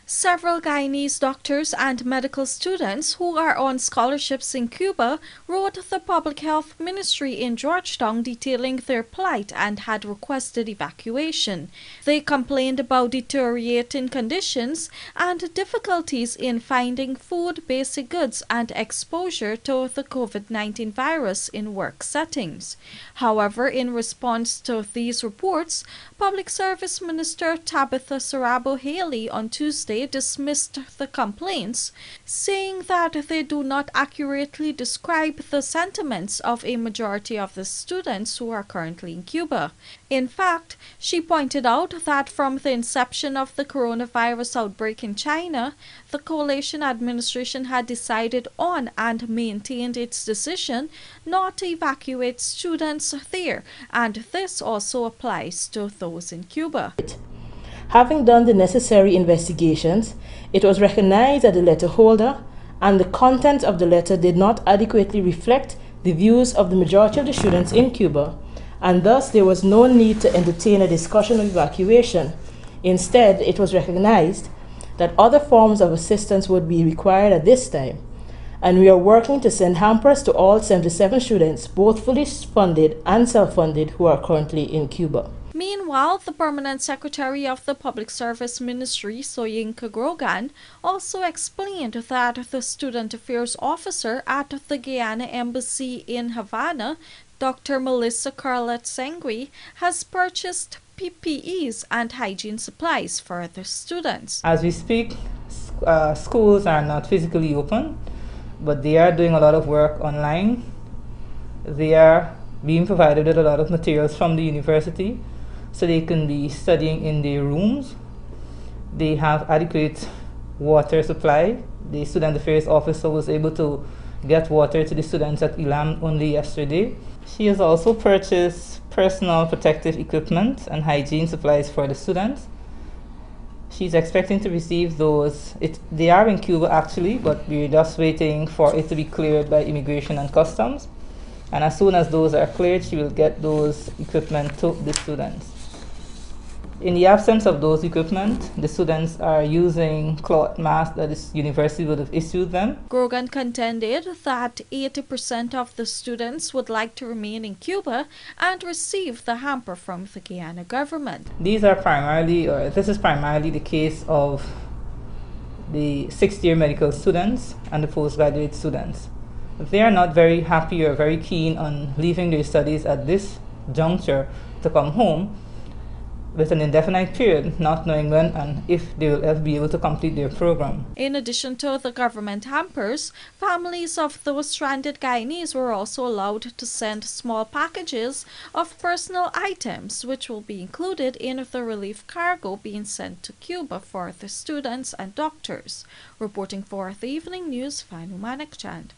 Several Guyanese doctors and medical students who are on scholarships in Cuba wrote the Public Health Ministry in Georgetown detailing their plight and had requested evacuation. They complained about deteriorating conditions and difficulties in finding food, basic goods, and exposure to the COVID-19 virus in work settings. However, in response to these reports, Public Service Minister Tabitha Sarabo Haley on Tuesday dismissed the complaints, saying that they do not accurately describe the sentiments of a majority of the students who are currently in Cuba. In fact, she pointed out that from the inception of the coronavirus outbreak in China, the coalition administration had decided on and maintained its decision not to evacuate students there, and this also applies to those in Cuba. Having done the necessary investigations, it was recognized that the letter holder and the content of the letter did not adequately reflect the views of the majority of the students in Cuba, and thus there was no need to entertain a discussion of evacuation. Instead, it was recognized that other forms of assistance would be required at this time, and we are working to send hampers to all 77 students, both fully funded and self-funded, who are currently in Cuba. Meanwhile, the Permanent Secretary of the Public Service Ministry, Soyinka Grogan, also explained that the Student Affairs Officer at the Guyana Embassy in Havana, Dr. Melissa Carlette Sengui, has purchased PPEs and hygiene supplies for the students. As we speak, schools are not physically open, but they are doing a lot of work online. They are being provided with a lot of materials from the university, so they can be studying in their rooms. They have adequate water supply. The Student Affairs Officer was able to get water to the students at Ilam only yesterday. She has also purchased personal protective equipment and hygiene supplies for the students. She's expecting to receive those. They are in Cuba actually, but we're just waiting for it to be cleared by Immigration and Customs. And as soon as those are cleared, she will get those equipment to the students. In the absence of those equipment, the students are using cloth masks that the university would have issued them. Grogan contended that 80% of the students would like to remain in Cuba and receive the hamper from the Guyana government. These are primarily, or this is primarily the case of the sixth-year medical students and the postgraduate students. They are not very happy or very keen on leaving their studies at this juncture to come home with an indefinite period, not knowing when and if they will ever be able to complete their program. In addition to the government hampers, families of those stranded Guyanese were also allowed to send small packages of personal items, which will be included in the relief cargo being sent to Cuba for the students and doctors. Reporting for the Evening News, Fanu Manekchand.